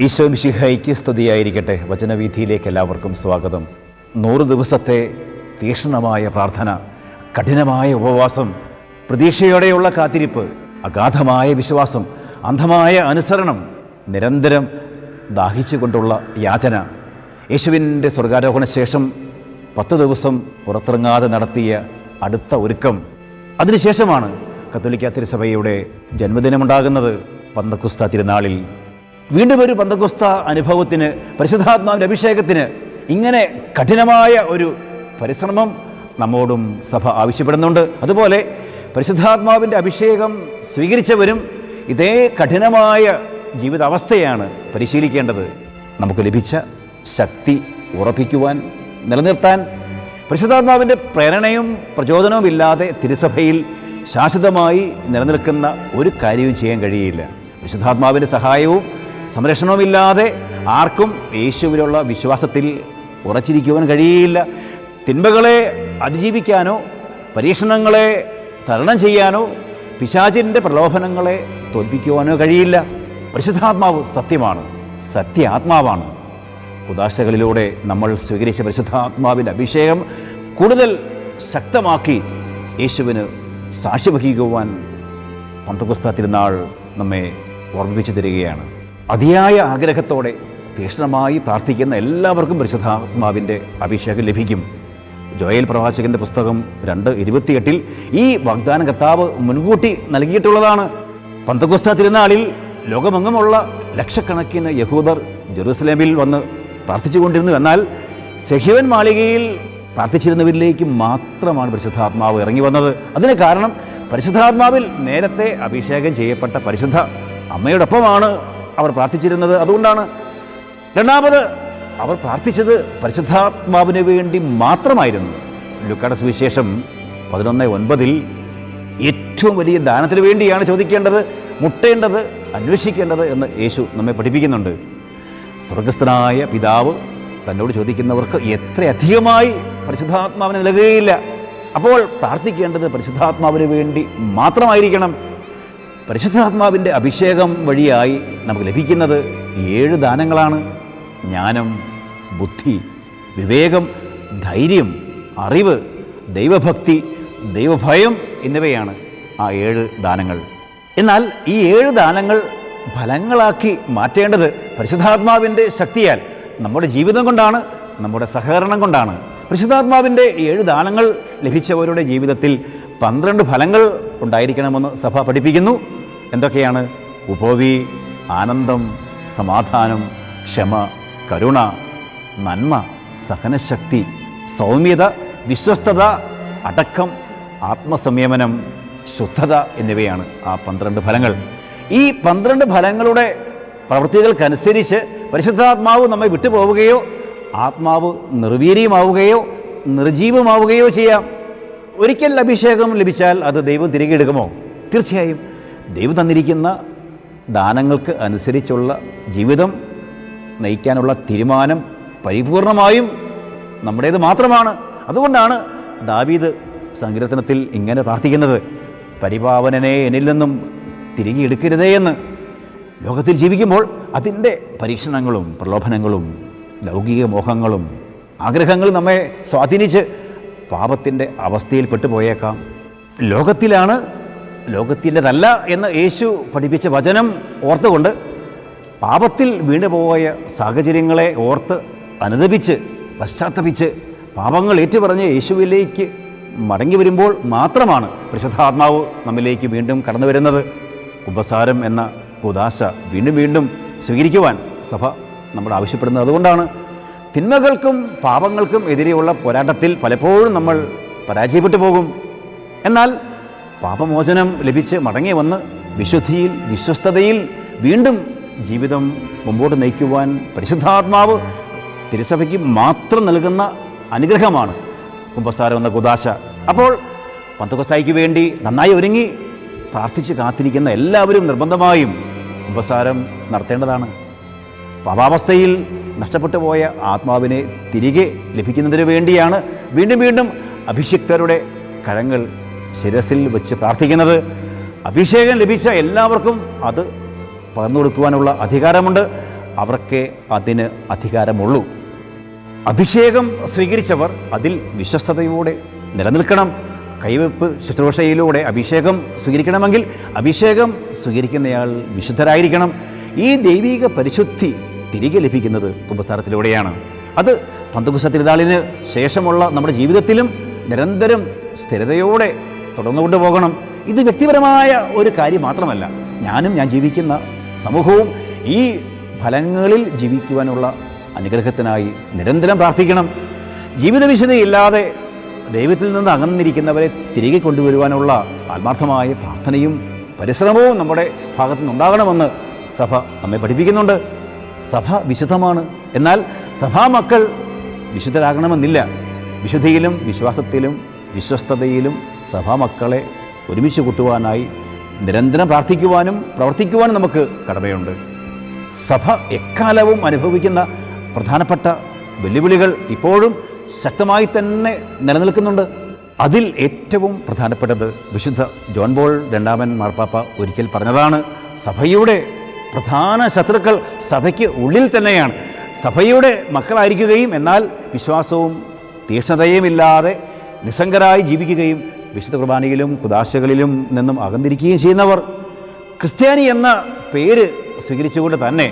ഈശോ മിശിഹായ്ക്ക് സ്തുതിയായിരിക്കട്ടെ. വചനവീഥിയിലേക്ക് എല്ലാവർക്കും സ്വാഗതം. 100 ദിവസത്തെ തീക്ഷ്ണമായ പ്രാർത്ഥന, കഠിനമായ ഉപവാസം, പ്രതീക്ഷയോടെയുള്ള കാത്തിരിപ്പ്, അഗാധമായ വിശ്വാസം, അന്ധമായ അനുസരണം, നിരന്തരം ദാഹിച്ചുകൊണ്ടുള്ള യാചന. യേശുവിൻ്റെ സ്വർഗാരോഹണ ശേഷം 10 ദിവസം പുറത്തിറങ്ങാതെ നടത്തിയ അടുത്ത ഒരുക്കം. അതിനുശേഷമാണ് കത്തോലിക്ക തിരുസഭയുടെ ജന്മദിനമുണ്ടാകുന്നത്. പന്തക്കുസ്ത തിരുനാളിൽ വീണ്ടും ഒരു പന്തക്കുസ്ത അനുഭവത്തിന്, പരിശുദ്ധാത്മാവിൻ്റെ അഭിഷേകത്തിന് ഇങ്ങനെ കഠിനമായ ഒരു പരിശ്രമം നമ്മോടും സഭ ആവശ്യപ്പെടുന്നുണ്ട്. അതുപോലെ പരിശുദ്ധാത്മാവിൻ്റെ അഭിഷേകം സ്വീകരിച്ചവരും ഇതേ കഠിനമായ ജീവിതാവസ്ഥയാണ് പരിശീലിക്കേണ്ടത്. നമുക്ക് ലഭിച്ച ശക്തി ഉറപ്പിക്കുവാൻ, നിലനിർത്താൻ പരിശുദ്ധാത്മാവിൻ്റെ പ്രേരണയും പ്രചോദനവും ഇല്ലാതെ തിരുസഭയിൽ ശാശ്വതമായി നിലനിൽക്കുന്ന ഒരു കാര്യവും ചെയ്യാൻ കഴിയില്ല. പരിശുദ്ധാത്മാവിൻ്റെ സഹായവും സംരക്ഷണവുമില്ലാതെ ആർക്കും യേശുവിലുള്ള വിശ്വാസത്തിൽ ഉറച്ചിരിക്കുവാൻ കഴിയില്ല. തിന്മകളെ അതിജീവിക്കാനോ പരീക്ഷണങ്ങളെ തരണം ചെയ്യാനോ പിശാചിൻ്റെ പ്രലോഭനങ്ങളെ തോൽപ്പിക്കുവാനോ കഴിയില്ല. പരിശുദ്ധാത്മാവ് സത്യമാണ്, സത്യ ആത്മാവാണ്. ഉദാശകളിലൂടെ നമ്മൾ സ്വീകരിച്ച പരിശുദ്ധാത്മാവിൻ്റെ അഭിഷേകം കൂടുതൽ ശക്തമാക്കി യേശുവിന് സാക്ഷി വഹിക്കുവാൻ പന്തക്കുസ്ത തിരുനാൾ നമ്മെ ഓർമ്മിപ്പിച്ചു തരികയാണ്. അതിയായ ആഗ്രഹത്തോടെ തീക്ഷ്ണമായി പ്രാർത്ഥിക്കുന്ന എല്ലാവർക്കും പരിശുദ്ധാത്മാവിൻ്റെ അഭിഷേകം ലഭിക്കും. ജോയേൽ പ്രവാചകൻ്റെ പുസ്തകം 2:28 ഈ വാഗ്ദാനം കർത്താവ് മുൻകൂട്ടി നൽകിയിട്ടുള്ളതാണ്. പന്തക്കുസ്ത തിരുനാളിൽ ലോകമെങ്ങുമുള്ള ലക്ഷക്കണക്കിന് യഹൂദർ ജെറൂസലേമിൽ വന്ന് പ്രാർത്ഥിച്ചുകൊണ്ടിരുന്നു. എന്നാൽ സെഹ്യോൻ മാളികയിൽ പ്രാർത്ഥിച്ചിരുന്നവരിലേക്ക് മാത്രമാണ് പരിശുദ്ധാത്മാവ് ഇറങ്ങി വന്നത്. അതിന് കാരണം പരിശുദ്ധാത്മാവിൽ നേരത്തെ അഭിഷേകം ചെയ്യപ്പെട്ട പരിശുദ്ധ അമ്മയോടൊപ്പമാണ് അവർ പ്രാർത്ഥിച്ചിരുന്നത്. അതുകൊണ്ടാണ്. രണ്ടാമത്, അവർ പ്രാർത്ഥിച്ചത് പരിശുദ്ധാത്മാവിന് വേണ്ടി മാത്രമായിരുന്നു. ലൂക്കായുടെ സുവിശേഷം 11:9 ഏറ്റവും വലിയ ദാനത്തിന് വേണ്ടിയാണ് ചോദിക്കേണ്ടത്, മുട്ടേണ്ടത്, അന്വേഷിക്കേണ്ടത് എന്ന് യേശു നമ്മെ പഠിപ്പിക്കുന്നുണ്ട്. സ്വർഗസ്ഥനായ പിതാവ് തന്നോട് ചോദിക്കുന്നവർക്ക് എത്രയധികമായി പരിശുദ്ധാത്മാവിന് നൽകുകയില്ല. അപ്പോൾ പ്രാർത്ഥിക്കേണ്ടത് പരിശുദ്ധാത്മാവിന് വേണ്ടി മാത്രമായിരിക്കണം. പരിശുദ്ധാത്മാവിൻ്റെ അഭിഷേകം വഴിയായി നമുക്ക് ലഭിക്കുന്നത് 7 ദാനങ്ങളാണ്. ജ്ഞാനം, ബുദ്ധി, വിവേകം, ധൈര്യം, അറിവ്, ദൈവഭക്തി, ദൈവഭയം എന്നിവയാണ് ആ 7 ദാനങ്ങൾ. എന്നാൽ ഈ 7 ദാനങ്ങൾ ഫലങ്ങളാക്കി മാറ്റേണ്ടത് പരിശുദ്ധാത്മാവിൻ്റെ ശക്തിയാൽ, നമ്മുടെ ജീവിതം കൊണ്ടാണ്, നമ്മുടെ സഹകരണം കൊണ്ടാണ്. പരിശുദ്ധാത്മാവിൻ്റെ 7 ദാനങ്ങൾ ലഭിച്ചവരുടെ ജീവിതത്തിൽ 12 ഫലങ്ങൾ ഉണ്ടായിരിക്കണമെന്ന് സഭ പഠിപ്പിക്കുന്നു. എന്തൊക്കെയാണ്? ഉപവി, ആനന്ദം, സമാധാനം, ക്ഷമ, കരുണ, നന്മ, സഹനശക്തി, സൗമ്യത, വിശ്വസ്തത, അടക്കം, ആത്മസംയമനം, ശുദ്ധത എന്നിവയാണ് ആ 12 ഫലങ്ങൾ. ഈ 12 ഫലങ്ങളുടെ പ്രവൃത്തികൾക്കനുസരിച്ച് പരിശുദ്ധാത്മാവ് നമ്മെ വിട്ടുപോവുകയോ ആത്മാവ് നിർവീര്യമാവുകയോ നിർജീവമാവുകയോ ചെയ്യാം. ഒരിക്കൽ അഭിഷേകം ലഭിച്ചാൽ അത് ദൈവം തിരികെ എടുക്കുമോ? തീർച്ചയായും. ദൈവം തന്നിരിക്കുന്ന ദാനങ്ങൾക്ക് അനുസരിച്ചുള്ള ജീവിതം നയിക്കാനുള്ള തീരുമാനം പരിപൂർണമായും നമ്മുടേത് മാത്രമാണ്. അതുകൊണ്ടാണ് ദാവീദ് സങ്കീർത്തനത്തിൽ ഇങ്ങനെ പ്രാർത്ഥിക്കുന്നത്, പരിപാവനനെ എന്നിൽ നിന്നും തിരികെ എടുക്കരുതേ എന്ന്. ലോകത്തിൽ ജീവിക്കുമ്പോൾ അതിൻ്റെ പരീക്ഷണങ്ങളും പ്രലോഭനങ്ങളും ലൗകിക മോഹങ്ങളും ആഗ്രഹങ്ങളും നമ്മെ സ്വാധീനിച്ച് പാപത്തിൻ്റെ അവസ്ഥയിൽ പെട്ടുപോയേക്കാം. ലോകത്തിലാണ്, ലോകത്തിൻ്റെതല്ല എന്ന് യേശു പഠിപ്പിച്ച വചനം ഓർത്തുകൊണ്ട് പാപത്തിൽ വീണുപോയ സാഹചര്യങ്ങളെ ഓർത്ത് അനുദപിച്ച് പശ്ചാത്തപിച്ച് പാപങ്ങൾ ഏറ്റുപറഞ്ഞ് യേശുവിലേക്ക് മടങ്ങി വരുമ്പോൾ മാത്രമാണ് പരിശുദ്ധാത്മാവ് നമ്മിലേക്ക് വീണ്ടും കടന്നു വരുന്നത്. കുമ്പസാരം എന്ന കൂദാശ വീണ്ടും വീണ്ടും സ്വീകരിക്കുവാൻ സഭ നമ്മൾ ആവശ്യപ്പെടുന്നത് അതുകൊണ്ടാണ്. തിന്മകൾക്കും പാപങ്ങൾക്കും എതിരെയുള്ള പോരാട്ടത്തിൽ പലപ്പോഴും നമ്മൾ പരാജയപ്പെട്ടു പോകും. എന്നാൽ പാപമോചനം ലഭിച്ച് മടങ്ങി വന്ന് വിശുദ്ധിയിൽ, വിശ്വസ്തതയിൽ വീണ്ടും ജീവിതം മുമ്പോട്ട് നയിക്കുവാൻ പരിശുദ്ധാത്മാവ് തിരുസഭയ്ക്ക് മാത്രം നൽകുന്ന അനുഗ്രഹമാണ് കുമ്പസാരം എന്ന കൂദാശ. അപ്പോൾ പന്തക്കുസ്തായ്ക്ക് വേണ്ടി നന്നായി ഒരുങ്ങി പ്രാർത്ഥിച്ച് കാത്തിരിക്കുന്ന എല്ലാവരും നിർബന്ധമായും കുമ്പസാരം നടത്തേണ്ടതാണ്. പാപാവസ്ഥയിൽ നഷ്ടപ്പെട്ടു പോയ ആത്മാവിനെ തിരികെ ലഭിക്കുന്നതിന് വേണ്ടിയാണ് വീണ്ടും വീണ്ടും അഭിഷിക്തരുടെ കരങ്ങൾ ശിരസിൽ വെച്ച് പ്രാർത്ഥിക്കുന്നത്. അഭിഷേകം ലഭിച്ച എല്ലാവർക്കും അത് പകർന്നു കൊടുക്കുവാനുള്ള അധികാരമുണ്ട്. അവർക്കേ അതിന് അധികാരമുള്ളൂ. അഭിഷേകം സ്വീകരിച്ചവർ അതിൽ വിശ്വസ്തയോടെ നിലനിൽക്കണം. കൈവെപ്പ് ശുശ്രൂഷയിലൂടെ അഭിഷേകം സ്വീകരിക്കണമെങ്കിൽ അഭിഷേകം സ്വീകരിക്കുന്നയാൾ വിശുദ്ധരായിരിക്കണം. ഈ ദൈവിക പരിശുദ്ധി തിരികെ ലഭിക്കുന്നത് കുമ്പസാരത്തിലൂടെയാണ്. അത് പന്തക്കുസ്ത തിരുനാളിന് ശേഷമുള്ള നമ്മുടെ ജീവിതത്തിലും നിരന്തരം സ്ഥിരതയോടെ തുടർന്നുകൊണ്ട് പോകണം. ഇത് വ്യക്തിപരമായ ഒരു കാര്യം മാത്രമല്ല, ഞാൻ ജീവിക്കുന്ന സമൂഹവും ഈ ഫലങ്ങളിൽ ജീവിക്കുവാനുള്ള അനുഗ്രഹത്തിനായി നിരന്തരം പ്രാർത്ഥിക്കണം. ജീവിത വിശുദ്ധിയില്ലാതെ ദൈവത്തിൽ നിന്ന് അകന്നിരിക്കുന്നവരെ തിരികെ കൊണ്ടുവരുവാനുള്ള ആത്മാർത്ഥമായ പ്രാർത്ഥനയും പരിശ്രമവും നമ്മുടെ ഭാഗത്തു നിന്നുണ്ടാകണമെന്ന് സഭ നമ്മെ പഠിപ്പിക്കുന്നുണ്ട്. സഭ വിശുദ്ധമാണ്, എന്നാൽ സഭാമക്കൾ വിശുദ്ധരാകണമെന്നില്ല. വിശുദ്ധിയിലും വിശ്വാസത്തിലും വിശ്വസ്തതയിലും സഭാമക്കളെ ഒരുമിച്ച് കൂട്ടുവാനായി നിരന്തരം പ്രാർത്ഥിക്കുവാനും പ്രവർത്തിക്കുവാനും നമുക്ക് കടമയുണ്ട്. സഭ എക്കാലവും അനുഭവിക്കുന്ന പ്രധാനപ്പെട്ട വെല്ലുവിളികൾ ഇപ്പോഴും ശക്തമായി തന്നെ നിലനിൽക്കുന്നുണ്ട്. അതിൽ ഏറ്റവും പ്രധാനപ്പെട്ടത് വിശുദ്ധ ജോൺ പോൾ രണ്ടാമൻ മാർപ്പാപ്പ ഒരിക്കൽ പറഞ്ഞതാണ്: സഭയുടെ പ്രധാന ശത്രുക്കൾ സഭയ്ക്ക് ഉള്ളിൽ തന്നെയാണ്. സഭയുടെ മക്കളായിരിക്കുകയും എന്നാൽ വിശ്വാസവും തീക്ഷ്ണതയുമില്ലാതെ നിസ്സംഗരായി ജീവിക്കുകയും വിശുദ്ധ കുർബാനയിലും കുദാശകളിലും നിന്നും അകന്നിരിക്കുകയും ചെയ്യുന്നവർ, ക്രിസ്ത്യാനി എന്ന പേര് സ്വീകരിച്ചുകൊണ്ട് തന്നെ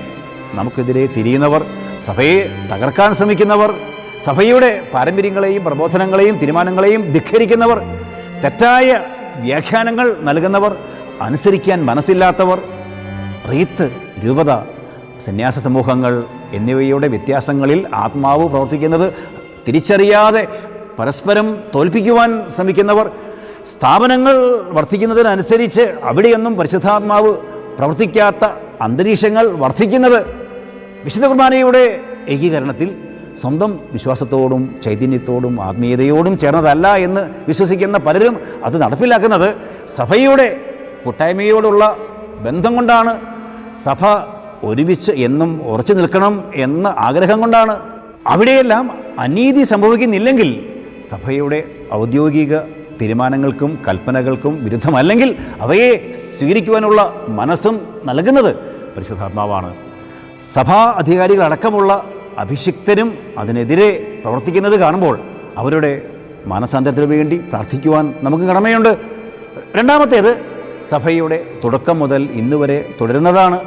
നമുക്കെതിരെ തിരിയുന്നവർ, സഭയെ തകർക്കാൻ ശ്രമിക്കുന്നവർ, സഭയുടെ പാരമ്പര്യങ്ങളെയും പ്രബോധനങ്ങളെയും തീരുമാനങ്ങളെയും ധിക്കരിക്കുന്നവർ, തെറ്റായ വ്യാഖ്യാനങ്ങൾ നൽകുന്നവർ, അനുസരിക്കാൻ മനസ്സില്ലാത്തവർ, റീത്ത്, രൂപത, സന്യാസ സമൂഹങ്ങൾ എന്നിവയുടെ വ്യത്യാസങ്ങളിൽ ആത്മാവ് പ്രവർത്തിക്കുന്നത് തിരിച്ചറിയാതെ പരസ്പരം തോൽപ്പിക്കുവാൻ ശ്രമിക്കുന്നവർ, സ്ഥാപനങ്ങൾ വർദ്ധിക്കുന്നതിനനുസരിച്ച് അവിടെയൊന്നും പരിശുദ്ധാത്മാവ് പ്രവർത്തിക്കാത്ത അന്തരീക്ഷങ്ങൾ വർദ്ധിക്കുന്നത്, വിശുദ്ധ കുർബാനയുടെ ഏകീകരണത്തിൽ സ്വന്തം വിശ്വാസത്തോടും ചൈതന്യത്തോടും ആത്മീയതയോടും ചേർന്നതല്ല എന്ന് വിശ്വസിക്കുന്ന പലരും അത് നടപ്പിലാക്കുന്നത് സഭയുടെ കൂട്ടായ്മയോടുള്ള ബന്ധം കൊണ്ടാണ്. സഭ ഒരുമിച്ച് എന്നും ഉറച്ചു നിൽക്കണം എന്ന ആഗ്രഹം കൊണ്ടാണ്. അവിടെയെല്ലാം അനീതി സംഭവിക്കുന്നില്ലെങ്കിൽ സഭയുടെ ഔദ്യോഗിക തീരുമാനങ്ങൾക്കും കൽപ്പനകൾക്കും വിരുദ്ധമല്ലെങ്കിൽ അവയെ സ്വീകരിക്കുവാനുള്ള മനസ്സും നൽകുന്നത് പരിശുദ്ധാത്മാവാണ്. സഭാ അധികാരികളടക്കമുള്ള അഭിഷിക്തരും അതിനെതിരെ പ്രവർത്തിക്കുന്നത് കാണുമ്പോൾ അവരുടെ മാനസാന്തരത്തിന് വേണ്ടി പ്രാർത്ഥിക്കുവാൻ നമുക്ക് കടമയുണ്ട്. രണ്ടാമത്തേത്, സഭയുടെ തുടക്കം മുതൽ ഇന്നുവരെ തുടരുന്നതാണ്.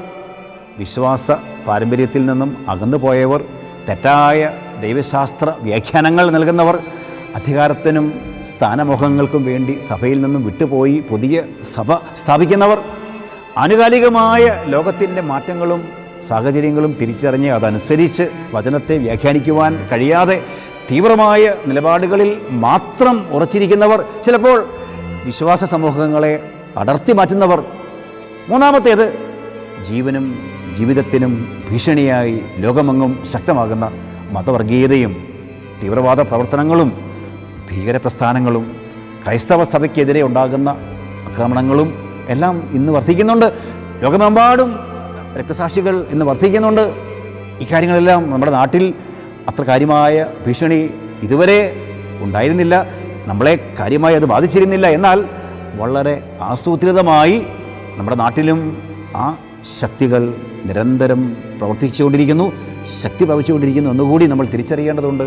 വിശ്വാസ പാരമ്പര്യത്തിൽ നിന്നും അകന്നുപോയവർ, തെറ്റായ ദൈവശാസ്ത്ര വ്യാഖ്യാനങ്ങൾ നൽകുന്നവർ, അധികാരത്തിനും സ്ഥാനമോഹങ്ങൾക്കും വേണ്ടി സഭയിൽ നിന്നും വിട്ടുപോയി പുതിയ സഭ സ്ഥാപിക്കുന്നവർ, ആനുകാലികമായ ലോകത്തിൻ്റെ മാറ്റങ്ങളും സാഹചര്യങ്ങളും തിരിച്ചറിഞ്ഞ് അതനുസരിച്ച് വചനത്തെ വ്യാഖ്യാനിക്കുവാൻ കഴിയാതെ തീവ്രമായ നിലപാടുകളിൽ മാത്രം ഉറച്ചിരിക്കുന്നവർ, ചിലപ്പോൾ വിശ്വാസ സമൂഹങ്ങളെ അടർത്തി മാറ്റുന്നവർ. മൂന്നാമത്തേത്, ജീവനും ജീവിതത്തിനും ഭീഷണിയായി ലോകമെങ്ങും ശക്തമാകുന്ന മതവർഗീയതയും തീവ്രവാദ പ്രവർത്തനങ്ങളും ഭീകരപ്രസ്ഥാനങ്ങളും ക്രൈസ്തവ സഭയ്ക്കെതിരെ ഉണ്ടാകുന്ന ആക്രമണങ്ങളും എല്ലാം ഇന്ന് വർദ്ധിക്കുന്നുണ്ട്. ലോകമെമ്പാടും രക്തസാക്ഷികൾ ഇന്ന് വർദ്ധിക്കുന്നുണ്ട്. ഇക്കാര്യങ്ങളെല്ലാം നമ്മുടെ നാട്ടിൽ അത്ര കാര്യമായ ഭീഷണി ഇതുവരെ ഉണ്ടായിരുന്നില്ല, നമ്മളെ കാര്യമായി അത് ബാധിച്ചിരുന്നില്ല. എന്നാൽ വളരെ ആസൂത്രിതമായി നമ്മുടെ നാട്ടിലും ആ ശക്തികൾ നിരന്തരം പ്രവർത്തിച്ചുകൊണ്ടിരിക്കുന്നു, ശക്തി പ്രാപിച്ചുകൊണ്ടിരിക്കുന്നു എന്നുകൂടി നമ്മൾ തിരിച്ചറിയേണ്ടതുണ്ട്.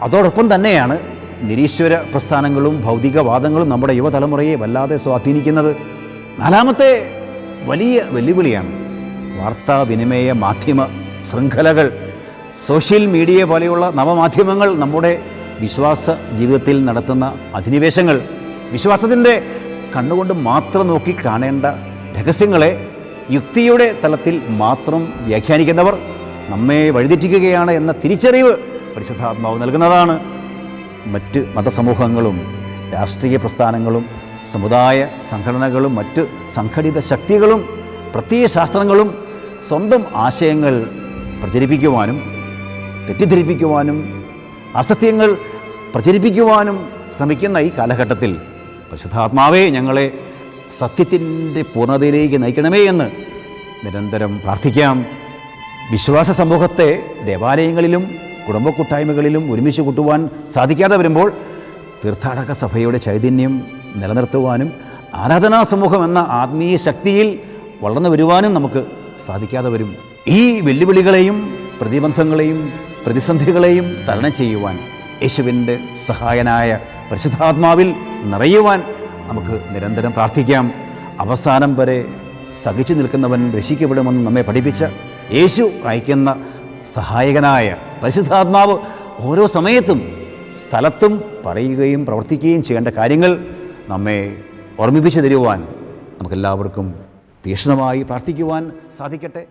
അതോടൊപ്പം തന്നെയാണ് നിരീശ്വര പ്രസ്ഥാനങ്ങളും ഭൗതികവാദങ്ങളും നമ്മുടെ യുവതലമുറയെ വല്ലാതെ സ്വാധീനിക്കുന്നത്. നാലാമത്തെ വലിയ വെല്ലുവിളിയാണ് വാർത്താവിനിമയ മാധ്യമ ശൃംഖലകൾ. സോഷ്യൽ മീഡിയ പോലെയുള്ള നവമാധ്യമങ്ങൾ നമ്മുടെ വിശ്വാസ ജീവിതത്തിൽ നടത്തുന്ന അധിനിവേശങ്ങൾ, വിശ്വാസത്തിൻ്റെ കണ്ണുകൊണ്ട് മാത്രം നോക്കി കാണേണ്ട രഹസ്യങ്ങളെ യുക്തിയുടെ തലത്തിൽ മാത്രം വ്യാഖ്യാനിക്കുന്നവർ നമ്മെ വഴിതെറ്റിക്കുകയാണ് എന്ന തിരിച്ചറിവ് പരിശുദ്ധാത്മാവ് നൽകുന്നതാണ്. മറ്റ് മതസമൂഹങ്ങളും രാഷ്ട്രീയ പ്രസ്ഥാനങ്ങളും സമുദായ സംഘടനകളും മറ്റ് സംഘടിത ശക്തികളും പ്രത്യയശാസ്ത്രങ്ങളും സ്വന്തം ആശയങ്ങൾ പ്രചരിപ്പിക്കുവാനും തെറ്റിദ്ധരിപ്പിക്കുവാനും അസത്യങ്ങൾ പ്രചരിപ്പിക്കുവാനും ശ്രമിക്കുന്ന ഈ കാലഘട്ടത്തിൽ പരിശുദ്ധാത്മാവേ ഞങ്ങളെ സത്യത്തിൻ്റെ പൂർണ്ണതയിലേക്ക് നയിക്കണമേ എന്ന് നിരന്തരം പ്രാർത്ഥിക്കാം. വിശ്വാസ സമൂഹത്തെ ദേവാലയങ്ങളിലും കുടുംബ കൂട്ടായ്മകളിലും ഒരുമിച്ച് കൂട്ടുവാൻ സാധിക്കാതെ വരുമ്പോൾ തീർത്ഥാടക സഭയുടെ ചൈതന്യം നിലനിർത്തുവാനും ആരാധനാ സമൂഹം എന്ന ആത്മീയ ശക്തിയിൽ വളർന്നു വരുവാനും നമുക്ക് സാധിക്കാതെ വരും. ഈ വെല്ലുവിളികളെയും പ്രതിബന്ധങ്ങളെയും പ്രതിസന്ധികളെയും തരണം ചെയ്യുവാൻ യേശുവിൻ്റെ സഹായനായ പരിശുദ്ധാത്മാവിൽ നിറയുവാൻ നമുക്ക് നിരന്തരം പ്രാർത്ഥിക്കാം. അവസാനം വരെ സഹിച്ചു നിൽക്കുന്നവൻ രക്ഷിക്കപ്പെടുമെന്ന് നമ്മെ പഠിപ്പിച്ച യേശു അയക്കുന്ന സഹായകനായ പരിശുദ്ധാത്മാവ് ഓരോ സമയത്തും സ്ഥലത്തും പറയുകയും പ്രവർത്തിക്കുകയും ചെയ്യേണ്ട കാര്യങ്ങൾ നമ്മെ ഓർമ്മിപ്പിച്ചു തരുവാൻ നമുക്കെല്ലാവർക്കും തീക്ഷ്ണമായി പ്രാർത്ഥിക്കുവാൻ സാധിക്കട്ടെ.